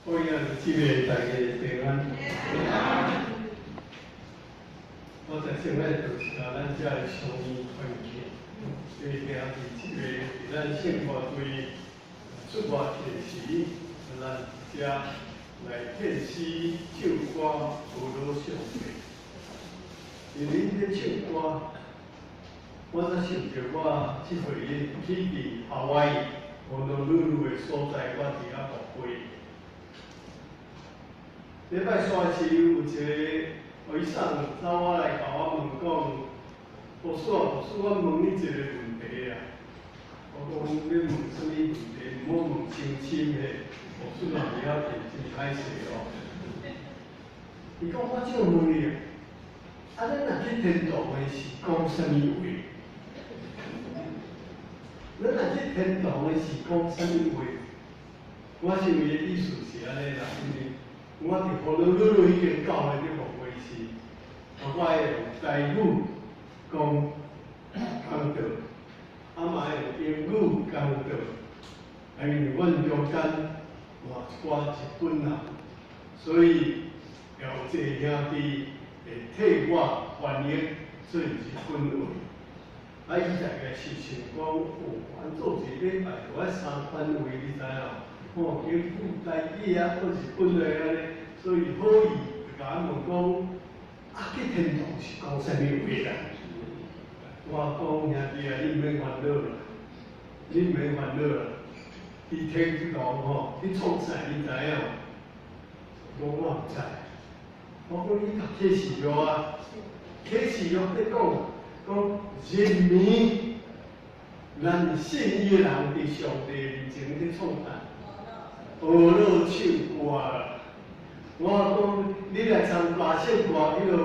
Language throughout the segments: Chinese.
我今日即个大家平安。我在先来就是咱遮个相依团结，所以今日即个伫咱圣歌队出外祈时，咱遮来献诗唱歌辅导上帝。因为恁咧唱歌，我才想着我即回去伫夏威夷，无论旅路的所在，我伫遐服飞。礼拜三时有一个医生找我来甲我问讲，牧师，我问你一个问题啊。我讲你问什么问题？唔好问亲亲的，牧师嘛袂晓听，真歹势哦。伊讲我怎问你啊？啊，咱若去天堂的是讲什么话？咱若去天堂的是讲什么话？我想伊的意思是安尼啦，因为我伫荷兰迄间教会咧服务时，我会用台语讲讲道，嘛会用英语讲道，因为阮中间有一寡日本人，所以有一个兄弟会替我翻译做日本话。伊大概是想讲，咱做一礼拜就爱三番话，你知影？英语、台语啊，或日本的安尼，所以好意就甲我问讲，去天堂是讲啥物话啦？我讲兄弟啊，你免烦恼啦，你免烦恼啦。伫天堂你创啥你知影？我毋知。我讲你读启示录啊，启示录咧讲人民，咱信伊的人伫上帝面前咧创啥？学了唱歌啦。我讲你来参加圣歌迄个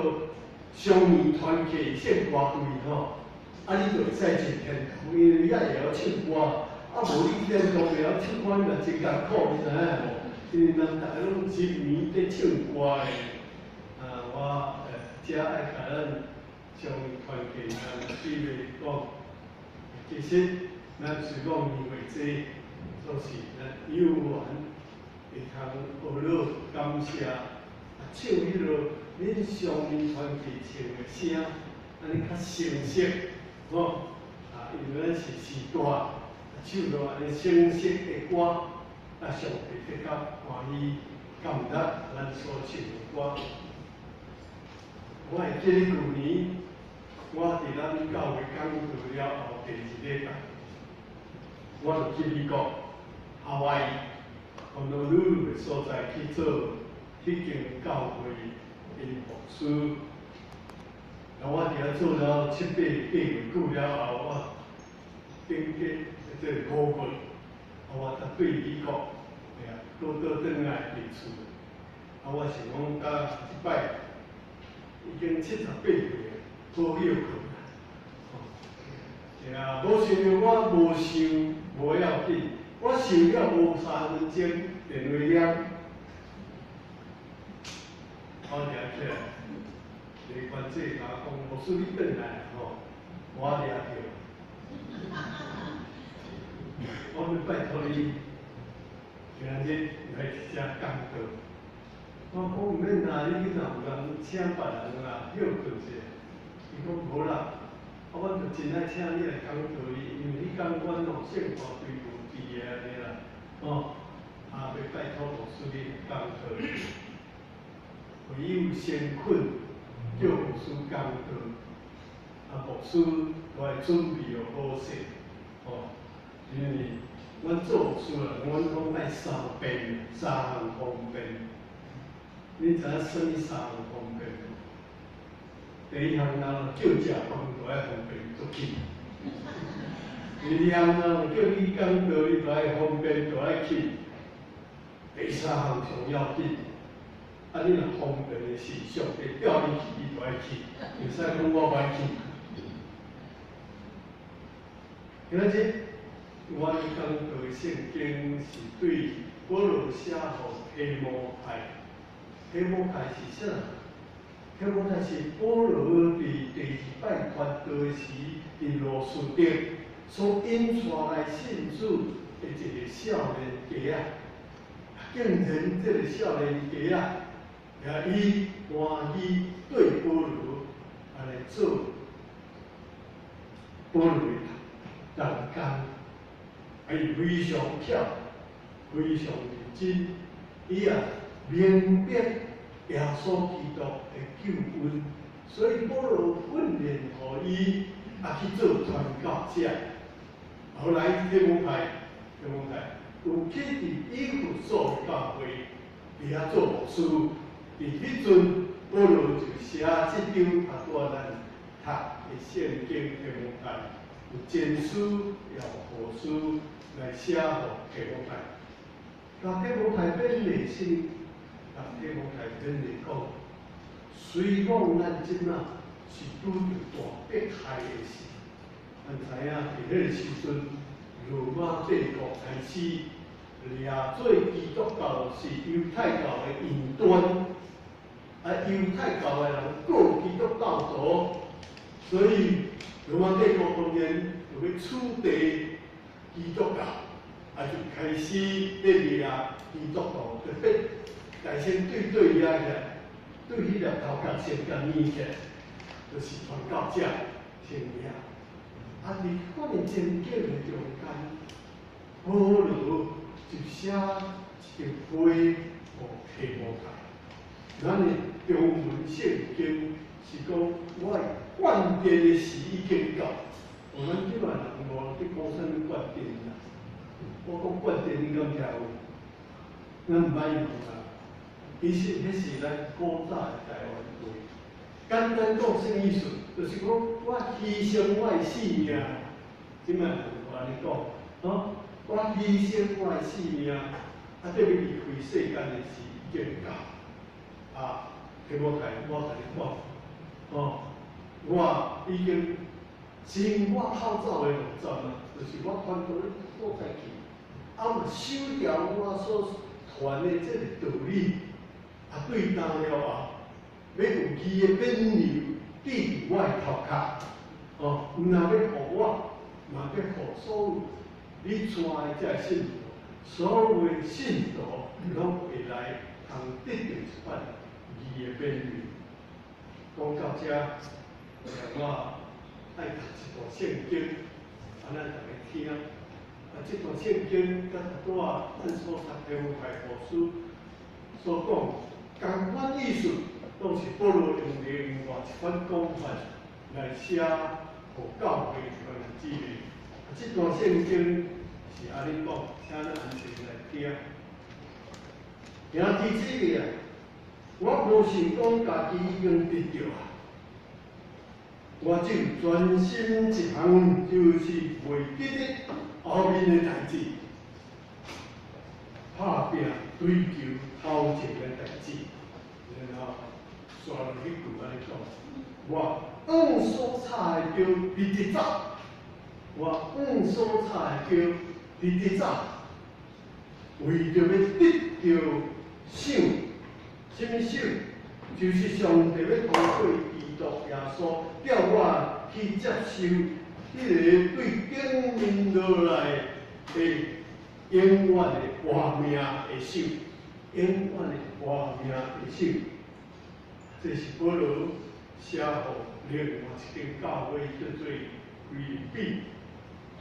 双年团契圣歌队吼，你就会使进天堂，因为你也会晓唱歌。无你天堂会晓唱歌，你嘛真艰苦，你知影无？因为人逐个拢一年咧唱歌的。我遮爱甲咱双年团契咱几个讲，其实咱是讲年岁济，就是咱有缘会通学了感谢，唱迄落恁双年团契唱的声，安尼较成熟，吼。因为咱是时代，唱落安尼成熟的歌，上帝得较欢喜，感觉咱所唱的歌。我会记得去年，我伫咱教会讲道了后第2礼拜，我就去美国夏威夷，往到旅路的所在去做迄间教会的牧师。我伫遐做了7、8月久了后，我经过5月，我才对美国，倒转来伫厝。我想讲甲即摆。已经78岁了，好休困啦。无想着我无想无要紧，我想了无3分钟，电话响，我掠起来，一个管制甲我讲，牧师你转来吼，我掠着。我要拜托你，今日来遮讲道。我讲毋免啦，你去若有人请别人啦，休困者。伊讲无啦，我就真爱请你来讲道理，因为迄天阮有圣歌队有伫个安尼啦，要拜托牧师你讲道理。唯有先困，叫牧师讲道，牧师来准备好势，因为阮做牧师啦，阮讲爱3遍，3项方便。你知影什么3项方便无？第一项人叫食饭就爱方便出去；第二项人叫你讲道理就爱方便就爱去；第3项上要紧，你若方便的是上帝叫你去，你就爱去，袂使讲我歹去。今日我讲道的圣经是对保罗写予提摩太。提摩太是啥？提摩太是保罗伫第2摆传道时，伫罗斯德所引出来信主的一个少年家啊。竟然这个少年家啊，也伊欢喜对保罗安尼做保罗人工，伊非常巧，非常认真，伊啊明白耶稣基督的救恩，所以保罗训练互伊啊去做传教者。后来提摩太有去伫以弗所教会，伫遐做牧师。伫迄阵，保罗就写即张啊，带咱读的圣经提摩太，有前书也有后书来写互提摩太。甲提摩太勉励心，甲提摩太勉励讲，虽讲咱即仔是拄着大迫害的事，咱知影伫迄个时阵，罗马帝国开始掠做基督教是犹太教的异端。犹太教的人告基督教徒，所以罗马帝国当然就要处理基督教，就开始咧掠基督徒，特别大先对遐个，对迄个头壳先甲捏起来，就是传教者先掠。伫可能真经的中间，保罗就写一张批互提摩太。咱的中文圣经是讲，我的灌奠的时已经到。咱即摆人无去讲啥物灌奠啦，我讲灌奠，你敢听有？咱毋捌用啦。其实迄是咱古早的台湾话。简单讲啥意思？就是讲我牺牲我的性命，即摆人有安尼讲，我牺牲我的性命，对要离开世间的时已经到。提摩太，我甲你讲，我已经尽我口走的路走啦，就是我传到你所在去，嘛守条我所传的这个道理，对当了后，要有义的勉励记伫我的头壳，毋但要互我，嘛要互所有你传的这信徒，所有的信徒拢会来通得到一份义的勉励。讲到这，我爱读一段圣经，咱大家听。这段圣经甲拄仔咱所读提摩太后书所讲，同款意思，都是保罗用另外一款讲法来写互教会一份指令。这段圣经是安尼讲，请咱安静来听。兄弟姊妹啊，我无想讲家己已经得着啊，我只有专心一项，就是为记得后面的代志，打拼追求头前的代志。然后刷落去句安尼讲，我所插的标直直走，我所插的标直直走，为着要得着赏，什么赏？就是上帝要通过基督耶稣，叫我去接受迄个对经营落来的永远的活命的赏，永远的活命的赏。这是保罗写予另外一间教会叫做腓立比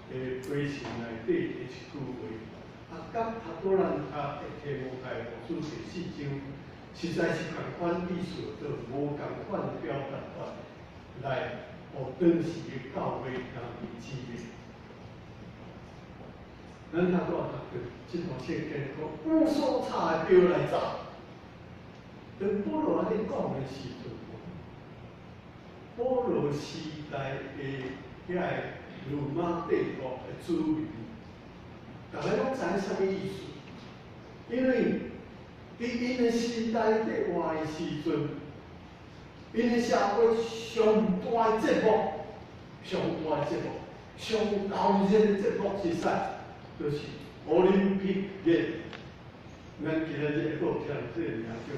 的归信内底的一句话。甲多人的提摩太后书第4章，实在是同款意思，就无同款的表达法来，互当时的教会人理解。咱头拄读到这段圣经讲，所插的标来走。当保罗安尼讲的时阵，保罗时代的遐个罗马帝国的子民，大家拢知影啥物意思？因为伫因的时代在活的时阵，因的社会上大的节目，上闹热的节目是啥？就是奥林匹克热。咱今仔日还有听这个名叫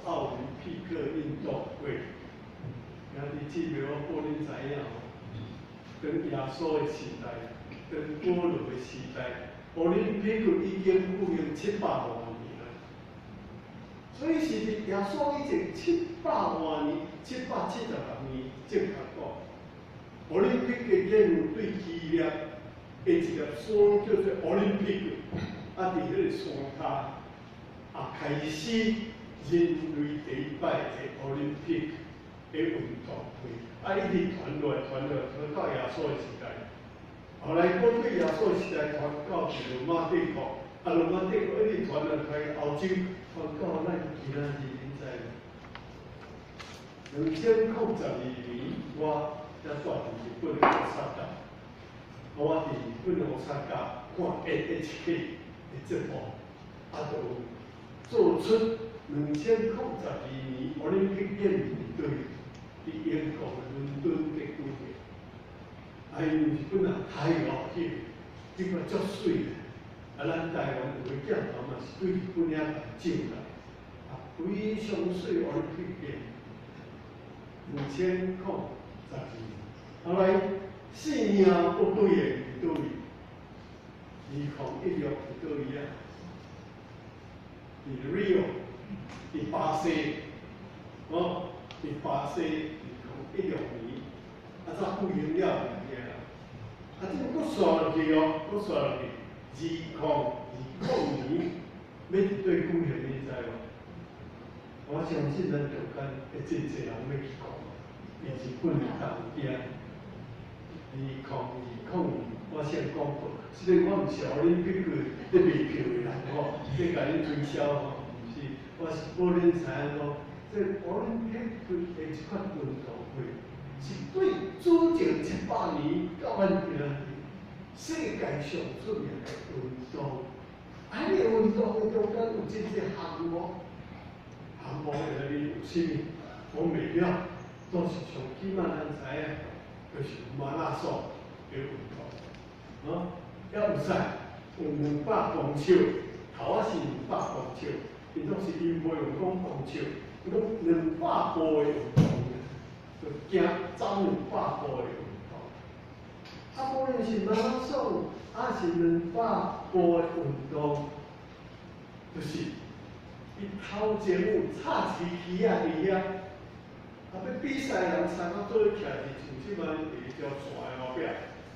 奥林匹克运动会。兄弟姊妹，我报恁知影，跟耶稣的时代，跟保罗的时代，奥林匹克已经复兴700多年了，所以是耶稣以前700多年、776年正确讲，奥林匹克建筑对纪念的一粒山叫做奥林匹克，啊，伫迄个山骹开始人类第一摆的奥林匹克的运动会，一直传落来，传到耶稣的时代。后来过去耶稣的时代传到罗马帝国，罗马帝国一直传落来欧洲，传到咱今仔日现在。2002年，我才住伫日本的大阪，我伫日本的大阪看 NHK 的节目，就有做出2002年奥林匹克运动会伫英国的伦敦的举行。因为日本人太热气，这个足水的，咱台湾有个镜头嘛是对日本遐照来，非常水奥林匹克。2002年，后来4年不对的伫倒位？2016伫倒位啊？伫 Rio， 伫巴西，伫巴西2016年，才复兴了这个佫刷落去哦，佫刷落去，2020年要一对举行，你知无？我相信咱中间会真侪人要去看，因日本的东京2020年，我先讲过，虽然我毋是奥林匹克咧卖票的人咧甲你推销毋是，我是保恁知影讲，这奥林匹克的即款运动会，是对主前700年到咱今仔日，世界上出名的运动。这个运动的中间有真侪项目。项目的里有啥物？我袂了，都是上起码咱知影，就是马拉松的运动，还有啥？有200公尺，头仔是200公尺，伊拢是伊袂用讲公尺，伊讲200步的运动，就行走200步的运动。无论是马拉松，是200步的运动，就是。伊头前有插旗旗伫遐，要比赛人参啊做徛伫像即摆伫条线的后壁，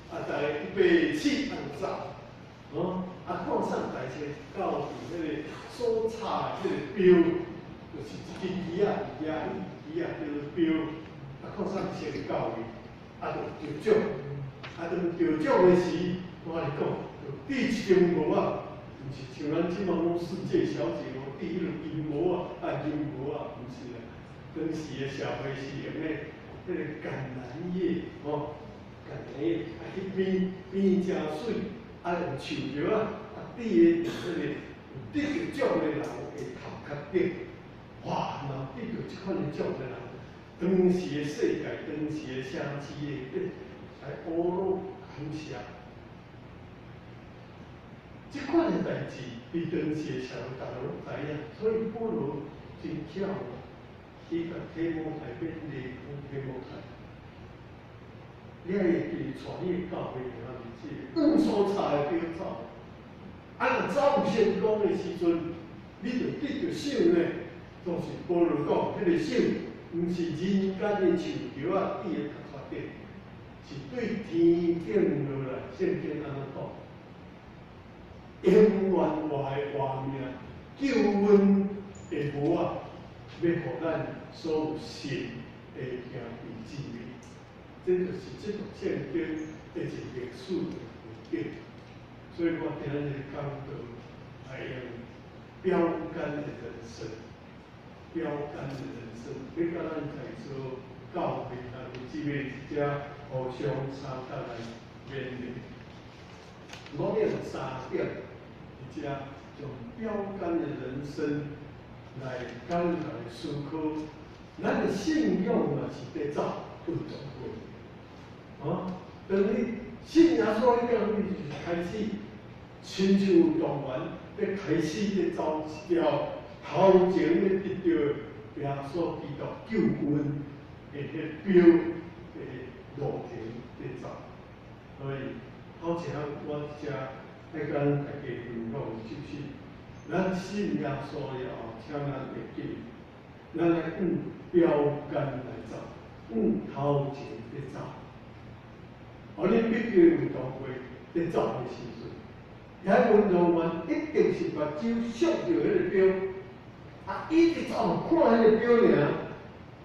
大家预备起走，看上台前到伫迄个所插的迄个标，就是一支旗旗叫做标，看上先到位，就得奖，当得奖的时，我跟你讲，就第一张无毋是像咱即摆讲世界小姐第一银模银模毋是啦。当时的社会是用咧迄个橄榄叶，橄榄叶迄边真水，用树叶滴伫迄个有得着奖的人的头壳顶，哇！若得着即款的奖的人，当时的世界，当时的城市的来乌鲁感谢。这款的代志，伫当时的社会大家拢知影，所以保罗真巧，伊甲提摩太变离讲提摩太，你会记带伊教会行日子，所差的标走，若走成功的时阵，你就得着赏呢。就是保罗讲，迄个赏，毋是人间的树球滴在头壳顶，是对天顶落来，圣经安怎讲？永远活的活命，救恩的无要互咱所有信的兄弟姊妹，这就是这段圣经的一个历史的背景。所以我今日讲到，标杆的人生，标杆的人生，要甲咱在座教会兄弟姊妹一只互相相搭来勉励。我念3点。一只用标杆的人生来刚来思考，咱的信仰嘛是在走运动会，当你信仰所以讲，你就是开始亲像运动员要开始在走一条头前要得到耶稣基督救恩的迄标的路程在走，所以好像我只。爱甲咱大家分享就是，咱信耶稣了后，请咱会记，咱来标杆来走，头前来走。互恁必须运动会在走的时阵，遐运动员一定是目睭缩着迄个表，一直走看迄个表尔，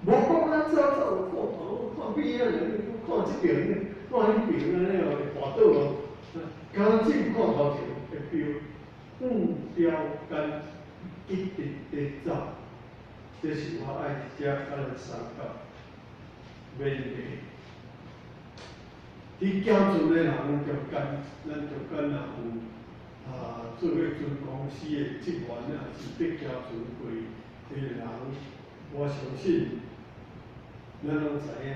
无讲咱走看边啊，看这边，看迄边安尼哦，滑倒哦，刚只看头前的表，标杆一直在走，这是我爱一只咱的三角，袂袂。伫行船的人咱就敢若有做伙船公司的职员啊，是要行船过的人，我相信咱拢知影，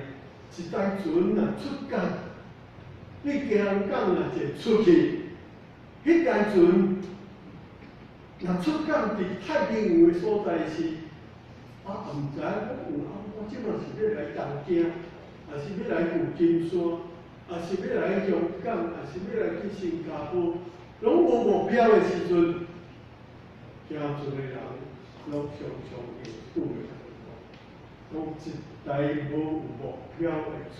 一台船若出港，你香港若一出去，迄台船若出港伫太平洋的所在时，毋知我即马是要来东京，还是要来旧金山？也是要来香港，也是要来去新加坡，拢无目标的时阵，行船的人拢常常会拄的。讲一台无有目标的船，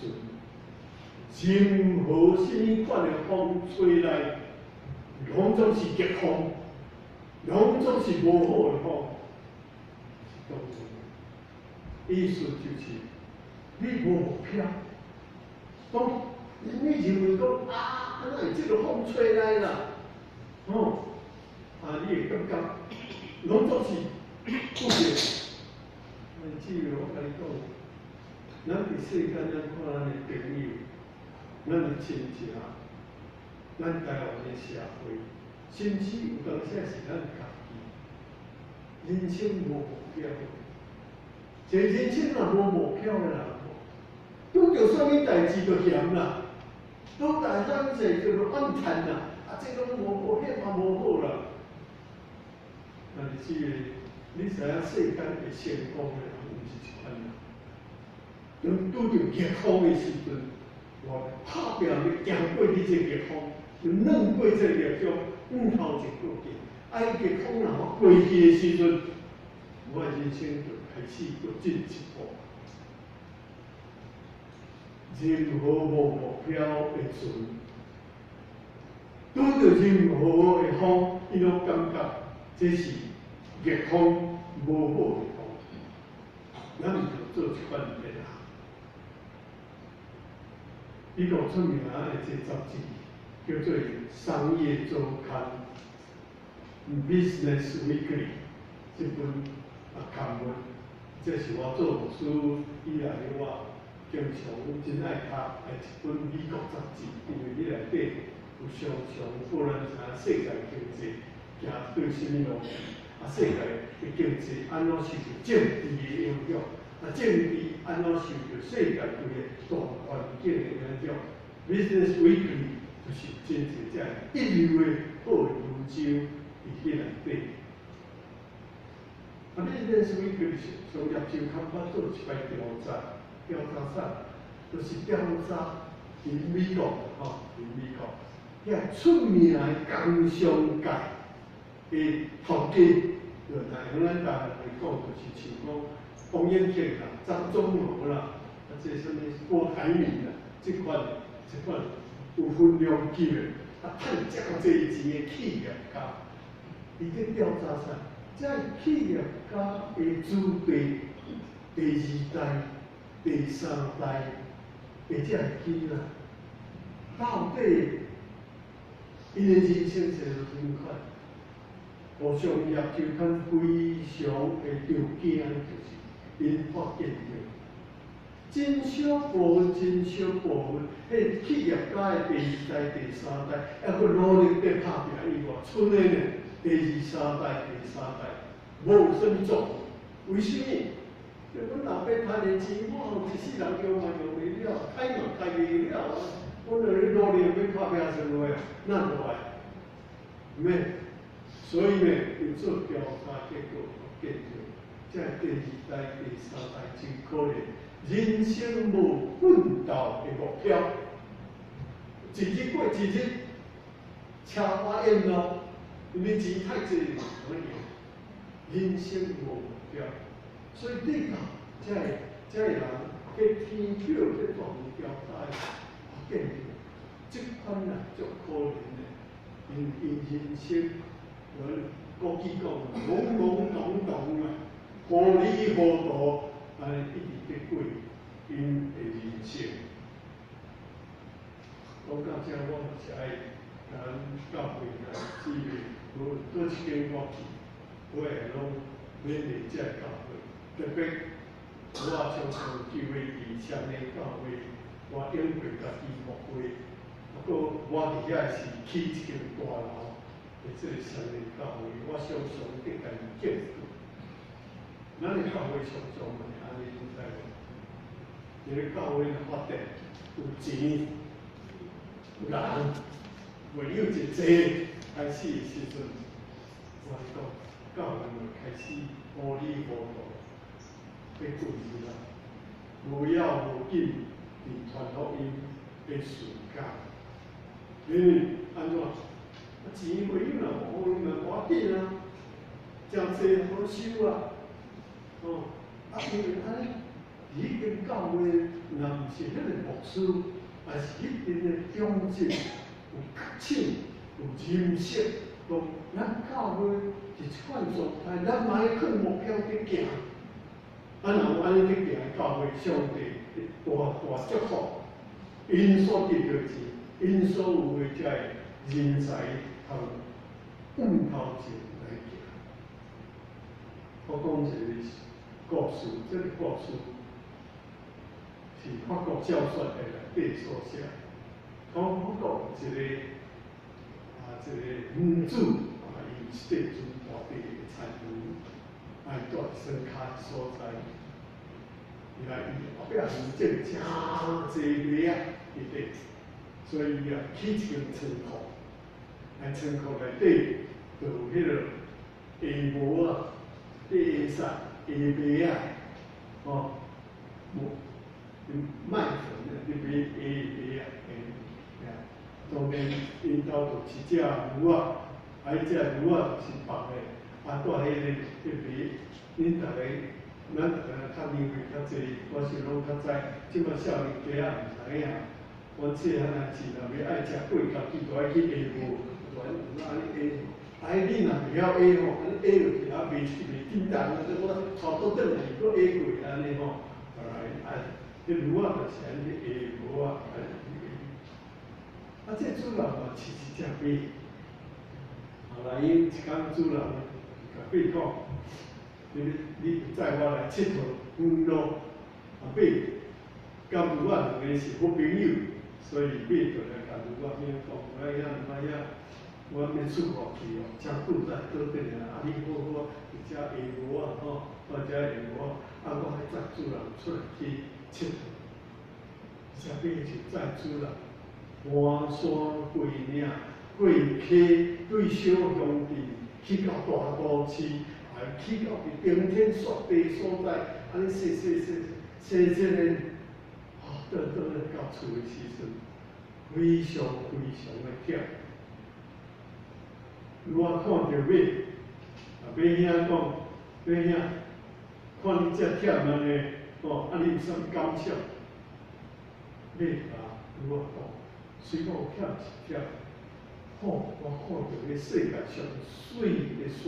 任何什么款的风吹来，拢总是逆风，拢总是无好的风。当然，意思就是你无目标，讲。你认为讲哪会即个风吹来啦？你会感觉拢总是不对。只有我甲你讲，咱伫世间咱看咱的朋友，咱的亲戚，咱台湾的社会，甚至有当时是咱家己，人生无目标，一个人生若无目标的人，拄着啥物代志就嫌啦。都大项者叫做暗谈啦，这拢无迄嘛无好啦。但是你知影世间会成功的人，毋是一款人。当拄着逆风的时阵，我拍拼要行过你这逆风，要软过这逆风，头前过去。逆风若我过去的时阵，我的人生就开始要进一步。任何无目标的船，拄着任何的风，伊拢感觉这是逆风，无好的风。咱毋着做一款人。美国出名的一个杂志叫做《商业周刊》（Business Weekly） 这本刊物，这是我做牧师以来我。经常真爱读一本美国杂志，因为你内底有常常不然知世界经济行对什么路线，世界的经济安怎受到政治的影响，政治安怎受到世界对的大环境的影响。Business Weekly 就是真侪只一流的好的文章伫迄内底。Business Weekly 商业周刊捌做一摆调查。调查啥？就是调查伫美国，伫美国，遐出名的工商界的头家，就用咱台湾来讲，就是像讲洪彦庆啦、张忠谋啦，这什么郭台铭啦，这款有分量级的，赚真侪钱的企业家，伊伫调查啥？这企业家的子弟第二代。第三代的这囡仔，到底因的人生是怎款？互商业周刊非常的着惊，就是因发现着，真少部分，迄企业家的第二代、第三代，还佫努力在打拼以外，剩的呢，第二三代、第三代，无有什么作为，为什么？就阮老爸赚的钱，我一世人用嘛用袂了，开嘛开袂了，我著咧努力要打拼生活，哪落来？免，所以呢，要做调查结果发现着，这第二代、第三代真可怜，人生无奋斗的目标，一日过一日，车花宴咯，因为钱太济了，可以人生无目标，所以你讲，这人去天桥去大目标带，我见着这款人足可怜的，因人生我国语讲懵懵懂懂啊，糊里糊涂，安尼一直在过因的人生。讲到这，我是爱咱教会来支援，无倒一间我去，我会拢勉励这教会，特别我常常聚会伫乡内教会，我因为家己牧会，不过我伫遐是起一间大楼，的这个乡内教会，我常常去甲伊见过。咱的教会常常嘛安尼知无？因为教会发展有钱。人唯有一济开始的时阵，我讲教人就开始糊里糊涂要过日啦，无要无紧伫传福音的时间，因为安怎？钱袂有啦，无嘛无要紧啊，真济好收啊，因为安尼，伊间教会若毋是迄个牧师。也是一定的忠贞，有觉醒，有认识，讲咱教会是一款状态，咱嘛要靠目标去行。若有安尼去行，教会上帝大祝福，因所得到钱，因所有的这人才通运头前来行。我讲一个故事，这个故事是法国小说的。被所写，讲法国一个女子伊是地主大地的产物，住伫山骹所在，伊后壁有种真济麦啊，伫地，所以伊起一间仓库，仓库内底就有迄个下帽啊、地下麦啊，麦粉的那边下啊，当然因兜就一只牛仔，迄只牛仔是白的，住迄个麦，恁大家，咱大家较年岁较济，我是拢较知，即摆少年家啊毋知影，我细汉仔时若要爱食过家己就爱去下帽，就安尼下，你若袂晓下吼，安尼下落去袂叮当，我差不多转来佫下过安尼吼，迄牛仔就是安尼下帽啊，这主人嘛饲一只马，后来伊一工主人甲马讲，你载我来佚佗远路，马甲牛仔两个是好朋友，所以马就来甲牛仔讲，哎呀，我免出国去哦，真久在倒转啊，你好好一只下帽啊吼，或者下帽，我还载主人出来去佚佗。只马就载主人，搬山过岭，过溪，对小乡镇，去到大都市，去到伫冰天雪地所在，安尼踅的，倒来到厝的时阵，非常的忝。我看到马兄讲，马兄，看你遮忝安尼，你有啥物感想？马我讲，虽讲有忝是忝，我看到个世界上水的山，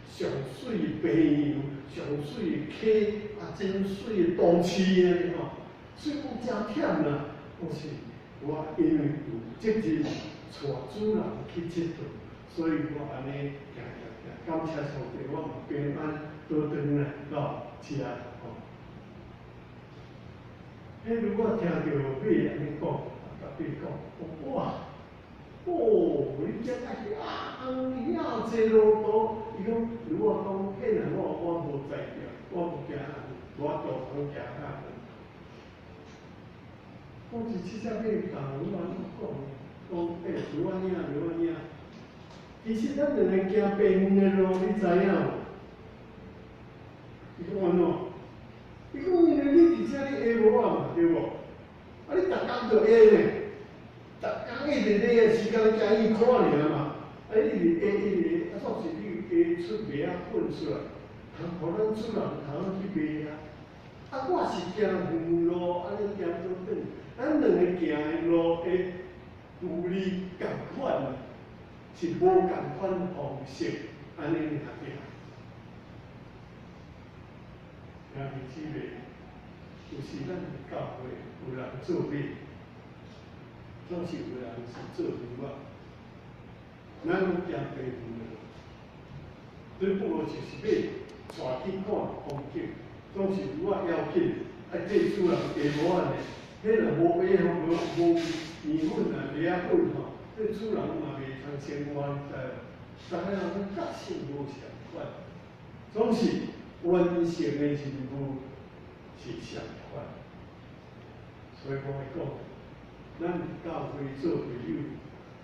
上水的平洋，上水的溪，真水的都市安尼吼。虽讲真忝啦，但是我因为有责任带主人去佚佗，所以我安尼行，感谢上帝，我嘛平安倒转来到家吼。如果听到马安尼讲，甲马讲，哇，你遮爱去你遐济路途，伊讲，如果讲迄两我无在着，我无行，我大通行较远。我是七只马同我讲，如安尼，其实咱两个行白远的路，你知影无？伊讲安怎？伊讲因为你伫遮你下帽啊嘛，对无？你逐工就下呢，逐工下一日你个时间惊伊看尔嘛，你一日总是你下出卖啊混出来，互咱主人通去卖啊。我是行远路，安尼行倒转，咱两个行的路会有理共款，是无共款方式，安尼尔行。兄弟姊妹，有时咱教会有人做买，总是有人是做牛啊。咱拢行地路的，最不过就是要带去看风景。总是愈啊要紧，对主人下无安尼，迄若无买无面粉啊、米仔粉吼，对主人嘛袂通生活，知无？大家人个个性无相款，总是完成的任务是相款。所以我会讲，咱教会做朋友，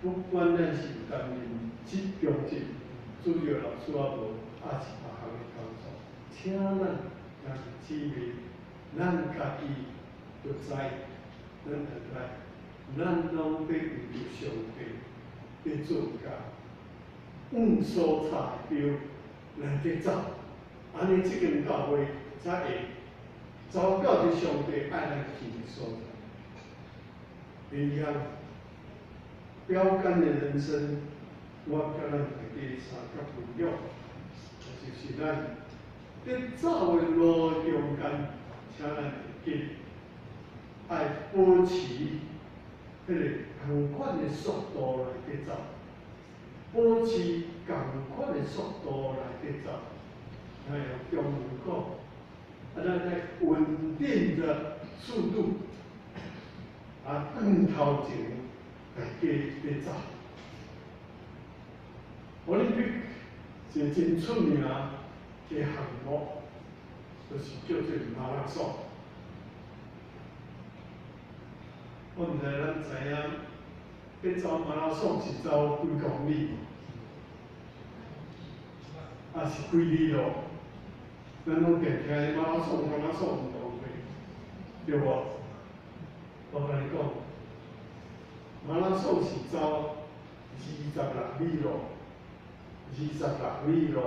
不管咱是有担任职中职，主要老师啊无，也是别项的工作，请咱。兄弟姊妹，咱家己就知，咱就知，咱拢要为着上帝要做工，往所差的标来得走，安尼这间教会才会走到着上帝爱咱去的所在。一样，标杆的人生，我甲咱大家三个朋友，就是咱。在走的路中间，请咱会记，爱保持迄个同款的速度来去走，保持同款的速度来去走。还有中文讲，咱在稳定的速度，往头前来去走。奥林匹克是真出名嘅项目，就是叫做马拉松。我毋知咱知影，要走马拉松是走几公里，啊是几里路？咱拢定听马拉松运动会，对无？我甲你讲，马拉松是走26里路，26里路。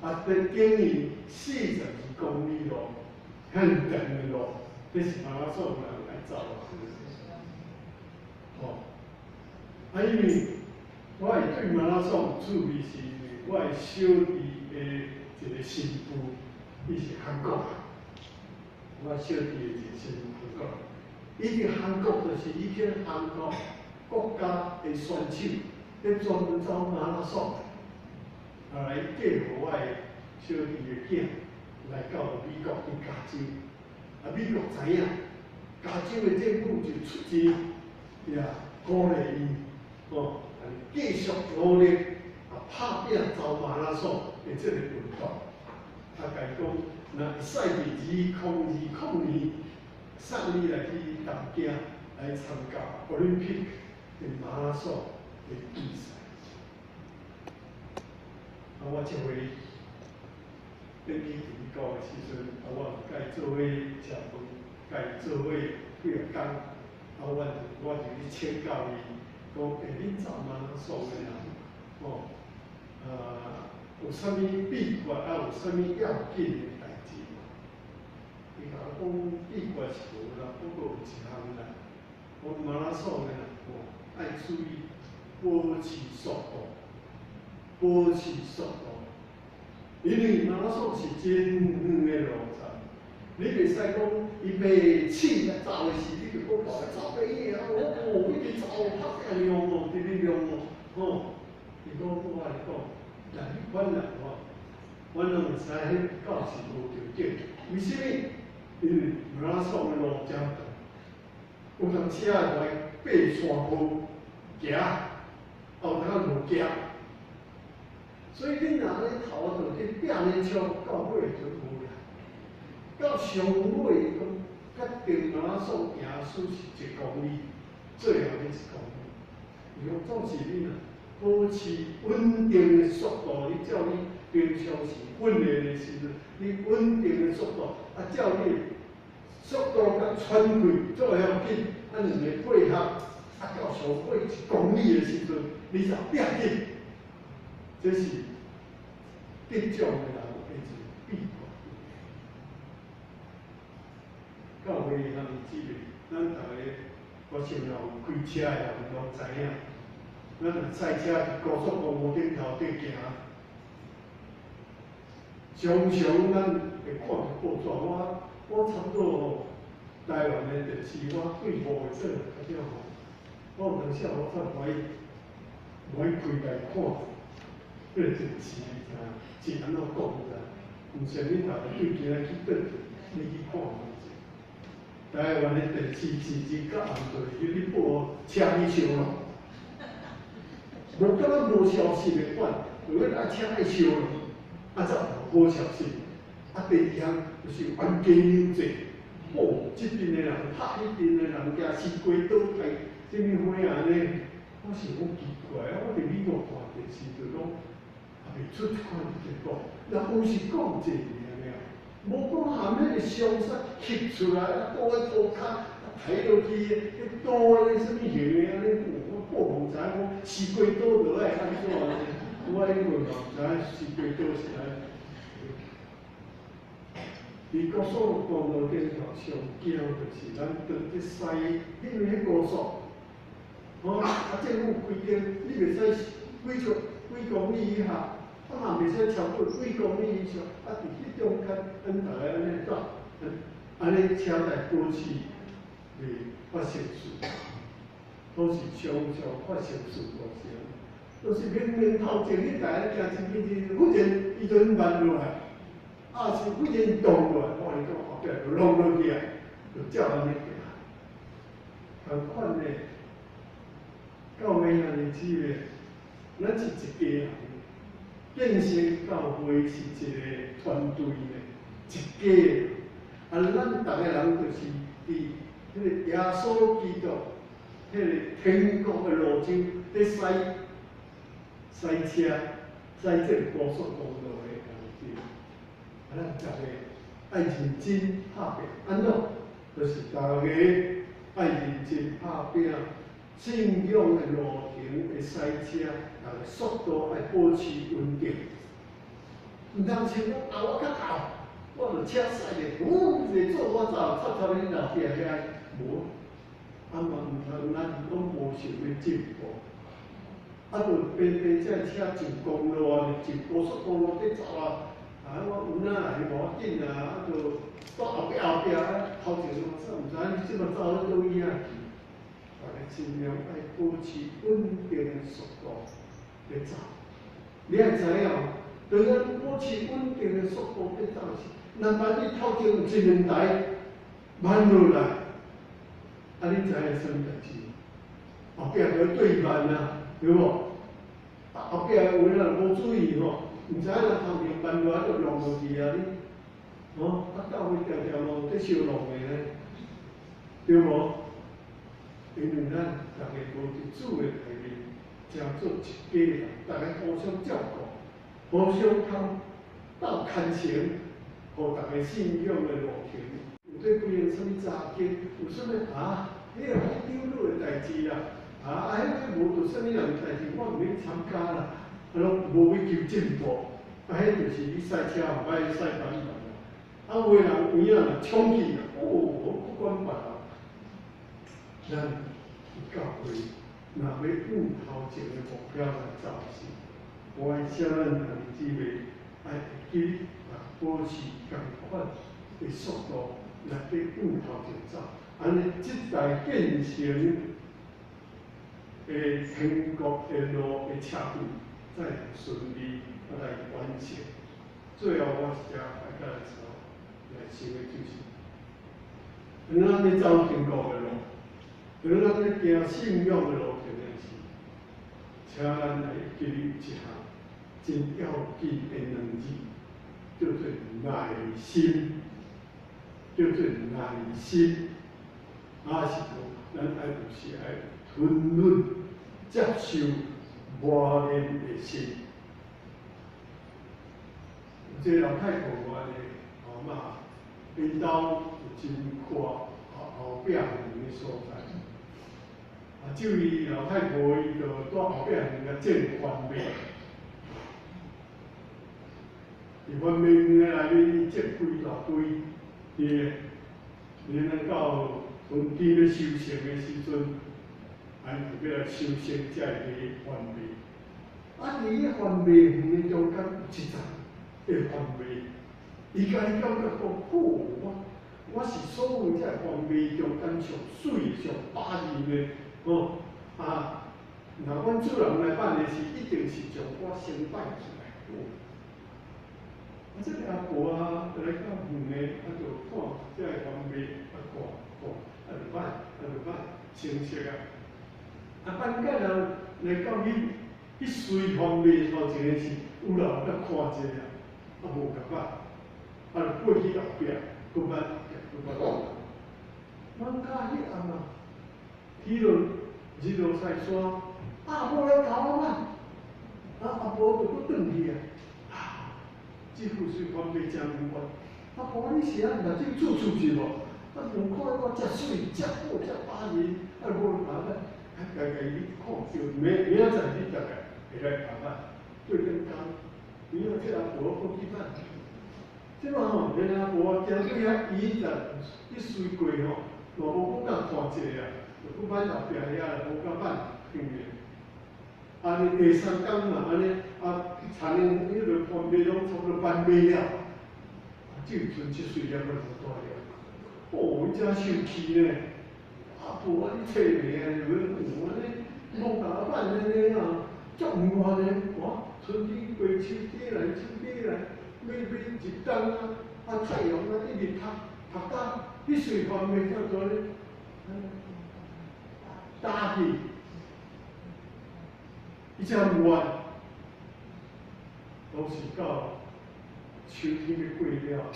在经营42公里路，很长的路，这是马拉松人来走因为我会对马拉松注意是因为我的小弟的一个媳妇，伊是韩国人，我小弟的一个媳妇韩国人，伊伫韩国就是以前韩国国家的选手，咧专门走马拉松。来介绍我的小弟的囝来到美国去加州，美国知影，加州的政府就出钱，鼓励伊，继续努力，拍拼走马拉松的这个运动。甲伊讲，若会使伫2020年送你来去东京来参加奥林匹克的马拉松的比赛。我一回登去美国的时阵，我甲伊做伙食饭，甲伊做伙几个工，我就去请教伊，讲恁走马拉松的人，有啥物秘诀有啥物要紧的代志？伊甲我讲秘诀是无啦，不过有一项啦，马拉松的人爱注意保持速度。保持速度，因为马拉松是真远的路程，你袂使讲伊袂起来走的时，你就讲走袂远啊！一直走，拍拼量直直量伊讲我来讲，但是阮人阮拢会知迄教是无条件，为什么？因为马拉松的路真长，有当车来爬山坡行，后头无行。所以你若咧头就去拼咧冲，到尾就无啦。到上尾讲，决定马拉松行输是1公里，最后的1公里。伊讲总是你若保持稳定的速度，你照你平常时训练的时阵，你稳定的速度，照你速度甲喘气，最要紧，两个配合，到上尾1公里的时阵，你才变紧，这是得奖的人的一个秘诀。教会他们姊妹，咱大家，我想若有开车的人拢知影，咱若赛车伫高速公路顶头底行，常常咱会看到报纸。我差不多吼，台湾的电视我对5个钟较少吼，我有当时我才无开来看，迄个电视是安怎讲的？唔像你大家对今仔去倒你去看。台湾的电视时日甲暗做，你报车去烧咯，无敢若无消息的款，有个车爱烧咯，才无消息。第二项就是冤家扭济，这边的人拍迄边的人，惊是鬼倒开，什么货安尼？我想讲奇怪，我伫美国看电视就讲，也袂出款结果，然后是讲这个。无讲含迄个伤杀吸出来，倒在涂骹，抬落去，迄倒个什么形的安尼，我无知影，我是鬼倒落来安怎安尼？我迄个嘛毋知是鬼倒是安。伫高速公路顶头上惊就是咱当去驶，因为迄高速，政府规定你袂使几公里以下。嘛袂使超过几公里以上，伫迄中间，咱大家安尼走，安尼车来保持袂发生事，都是常发生事故是安尼。都是明明头前迄台行真紧忽然伊就慢落来，是忽然动落来，我你讲后壁就弄落去啊，就照安尼行。同款的，到尾安尼姊妹，咱是一家人。建设教会是一个团队的，一家。咱大家人就是伫迄个耶稣基督迄个天国的路径咧驶车，驶这个高速公路的工地。咱大家爱认真拍拼，安怎？就是大家爱认真拍拼，信仰的路程的驶车。速度要保持稳定，唔通像讲我较后，我就车驶咧，一做我走，插你后壁遐，无，嘛唔通咱拢无想要进步，就偏这车上公路上高速公路伫走我有哪来无要紧就到后壁头前我说唔知你即么走到倒位啊去，大家尽量要保持稳定的速度。在走，你也知影，对咱保持稳定的速度在走时，若万一头前有一两台慢落来，你知影什么代志？后壁要对慢对无？后壁有人无注意唔知影头前慢落来就撞落去你，到尾条路在烧路的呢，对无？因为咱大家无伫主的内面。叫做一家人，大家互相照顾，互相斗牵情，互大家信仰的路程。有对规个什么查经，有什么迄个丢落的代志啦，迄个无做什么样代志，我唔免参加啦，拢无要求进步，迄就是你赛车唔歹赛板板啦，有的人有影冲去啦，我不管别人，咱教会。若要往头前的目标来走时，我希望咱姊妹爱会记保持同款的速度来往头前走，安尼即代建成天国的路的车队才能顺利来完成。最后我是大家来想的就是，咱要走天国的路。如果咱咧行信仰的路程的时，请咱来记一项真要紧的2字，叫做耐心，叫做耐心。是讲咱爱有时爱吞忍、接受磨练的心。有一个老太婆我的因兜有真宽后壁园的所在。这位老太婆伊就在后壁人个种番麦，伫番麦园内面种几大堆叶，然后到春天要收成的时阵，咱就要来收成才会番麦。啊，伫个番麦园的中间有一丛的番麦，伊家己感觉讲，我是所有这番麦中间上水、上巴人的哦。啊，若阮主人来办的是，一定是将我先摆出来过。啊，这个阿婆啊，来到园的，啊，就看这个番麦，啊看，啊就摆，清晰啊。啊，办假了来到去随番麦头前是有人来看者啊，啊无甲摆，啊就过去后壁，搁摆后壁，搁摆后壁。阮家迄暗啊，去了。日落西山，阿婆来搞我嘛，阿婆就搁转去啊。这副水番麦真有法，阿婆你是啊，目睭处处是无？啊，门口迄个遮水、遮好、遮巴人，啊无麻烦，啊家己看就明仔载你大概会来麻烦，对跟讲，你后这阿婆过去办，即嘛吼，连阿婆行对遐伊一随过吼，嘛无讲看者啊。就摆后壁遐啦，无甲摆平面。安尼第三天嘛，安尼啊，田的迄个番麦拢差不多翻麦了，就剩7岁了，无大了。哦，伊真生气呢！阿婆，你切命啊！有安尼，无甲摆安尼啊，足唔惯呢。哇，春天过，秋天来，秋天来，每一冬啊，啊太阳啊一日晒到，迄水番麦叫做咧。打去，伊只有弯，都是到秋天要过了，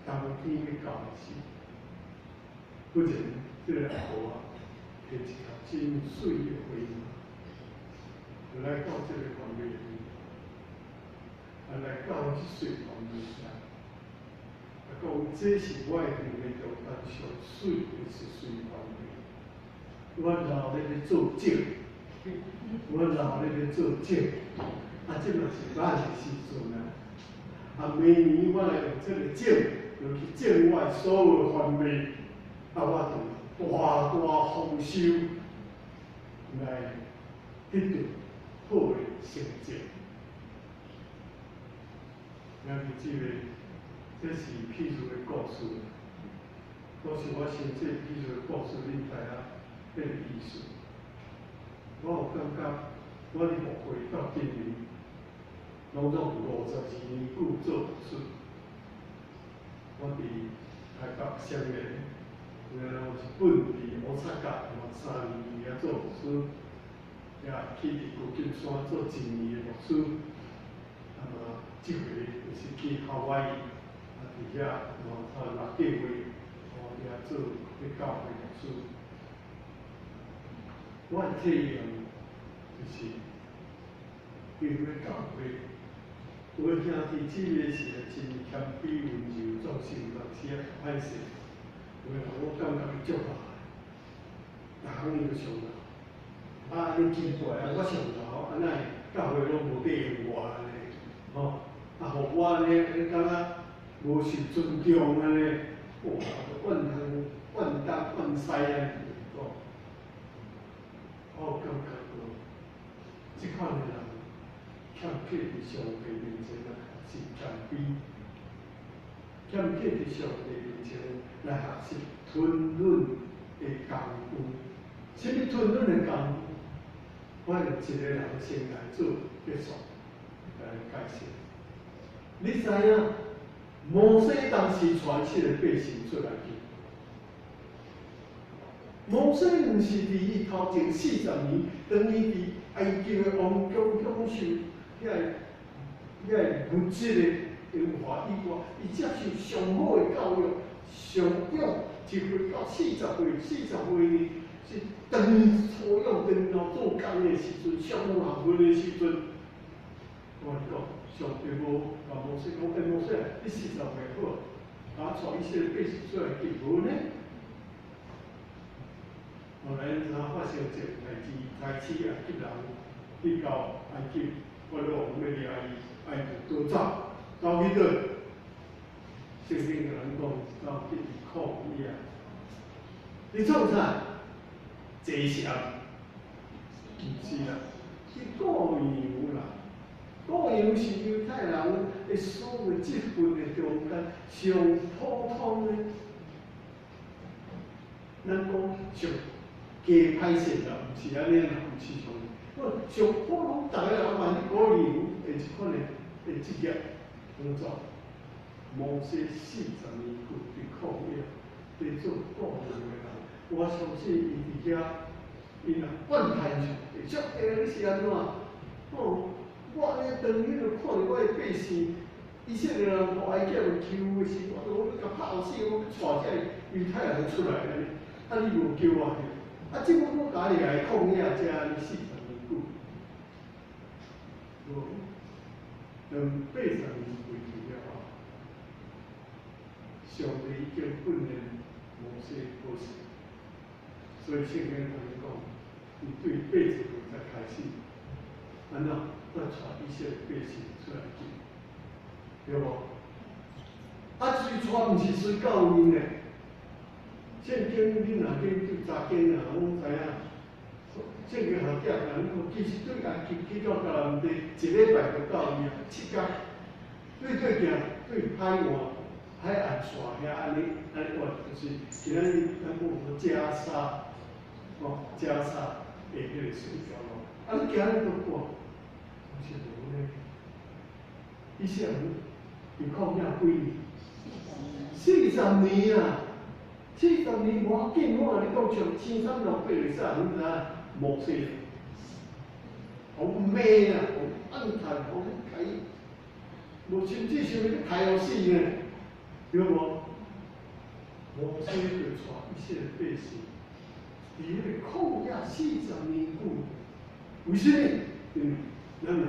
冬天要到时，不然这个阿婆啊，摕一条真水的花马，来到这个番麦园，来到这水番麦山，讲这是我的园的中间上水的是水番麦。我老咧咧做酒，我老咧咧做酒，啊，这嘛是咱的时阵啊。啊，每年我来用这个酒，就去种我所有的番麦，啊，我就大大丰收，来得到好的成绩。咱是这是譬如的故事，都是我先这譬如的故事，恁知影？迄个意思，我有感觉，我伫学会到今年，拢总52年久做出。我伫台北商业，然后日本伫乌擦角3年遐做牧师，也去伫旧金山做1年的牧师。啊，即回就是去夏威夷，啊伫遐6个月，遐做去教会牧师。我的体验就是，因为教会，有的兄弟姊妹是真谦卑温柔，总是有当时啊歹势，有的我感觉伊足好，逐项伊都上好。啊，你奇怪啊，我上头，安那教会拢无底我安尼，吼，啊，互我安尼感觉无受尊重安尼，哇，怨东怨西安尼。我感觉到，即款的人欠缺伫上帝面前来学习谦卑，欠缺伫上帝面前来学习吞忍的功夫。什么吞忍的功夫？我用一个人先来做结束，来解释。你知影，摩西当时传7个百姓出来去。摩西毋是伫伊头前40年，当伊伫埃及的王宫享受遐物质的荣华以外，伊接受上好的教育，上养一岁到40岁，40岁呢是当初养当老做工的时阵，上学问的时阵，我讲上帝无甲摩西讲，摩西，你40岁好，带伊100姓出来去无呢？后来怎发生一件代志，开始啊急人去到埃及，我咧王要掠伊，埃及逃走，走去倒？圣经甲咱讲，走去旷野。你创啥？坐禅？毋是啦，是过羊啦。过羊是犹太人的所有积分的中间上普通的。咱讲上加歹势啦，毋是安尼啦，毋是上。上普通，大家人万一过羊的一款的职业工作，摩西40年过伫旷野，伫做过羊的人，我相信伊伫遐，伊若半天上，会足你是安怎？哦，我安尼当日就看着我的百姓。以色列人互埃及人求的时，我要甲拍死，我要带这犹太人出来安尼。啊！你无救我去，啊！即我家己来旷野遮安尼40年久，无80年过去了后，上帝已经训练摩西过世，所以圣经同伊讲，伊对80年才开始，安怎要带以色列百姓出来救，对无？啊！随带毋是随教因的。圣经你若研究查经啊，拢知影。圣经学者人讲，其实对埃及基督教人伫一礼拜就到伊啊，7天。对行，对海岸线遐安尼活，就是今仔日咱讲加沙，加沙的迄个水条路，啊你行你都看，是无呢？以色列伫旷野几年？40年啊！40年无要紧，我甲你讲，像青山六百里啥，你知影？无说，互骂啊，互暗叹，互开，无甚至想要开互死呢，对无？摩西就带一些百姓，伫迄个旷野40年久，为什么？咱若读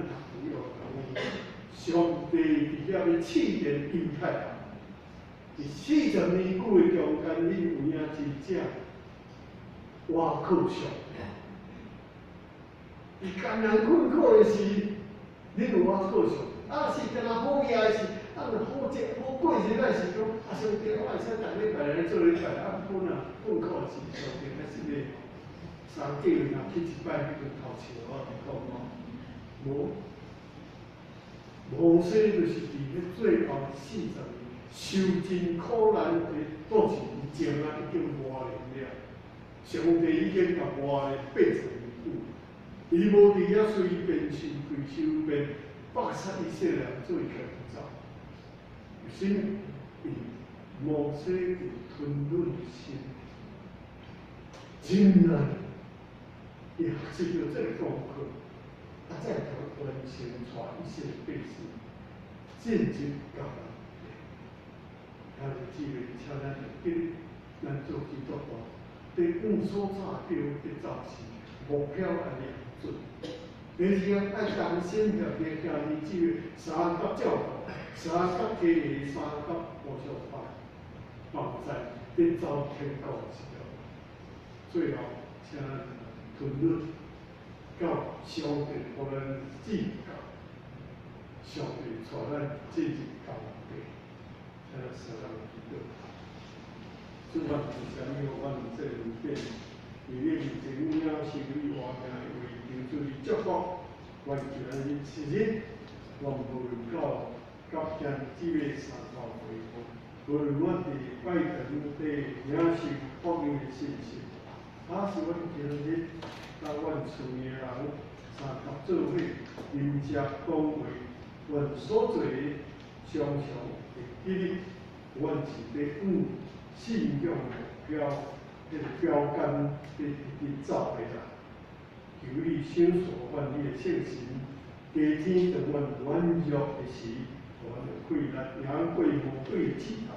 有讲，上帝伫遐要试验犹太人。40年久的中间，你有影真正挖苦上，伊艰难困苦的时，你有挖苦上。啊，是干那好野的时，啊，若好过日子时讲，啊，上帝，我会使逐礼拜来做礼拜，啊，困苦的时，上帝还是咧3个月若去一摆，迄顿头笑我讲哦，摩西就是伫迄最后40年。受尽苦难的过程，情啊已经磨练了。上帝已经甲磨练80年久，伊无伫遐随便收费收便，百杀以色列人做伊家己走。为什么？摩西有吞忍心，真难。伊学习到这个功课，啊，再条完成带以色列百姓进入迦南。他就记为请咱记，咱做基督徒，对往所差标的走时，目标要量准。第二个爱同心合力，行日记为3甲照顾，3甲体力，3甲互相帮在你走天国时候，最后请咱吞忍到上帝互咱指教，上帝带咱进入迦南地。相当基督，主啊，是啥物？我们这里变，伊咧面前了是为活命为求主的祝福，愿求咱日时日，我无论到甲今日月3号回复，无论我伫拜堂底领受福音的信息，还是阮今日甲阮厝的人三合做伙饮食讲话，阮所做的常常。记日，阮是咧往信仰目标，迄个标杆咧走的啦。求你享受阮你的圣神，加添着阮软弱的时，互阮的气力赢过魔鬼的试探，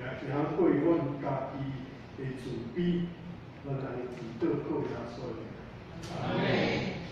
也赢过阮家己的自卑。阮来祈祷靠耶稣。阿门。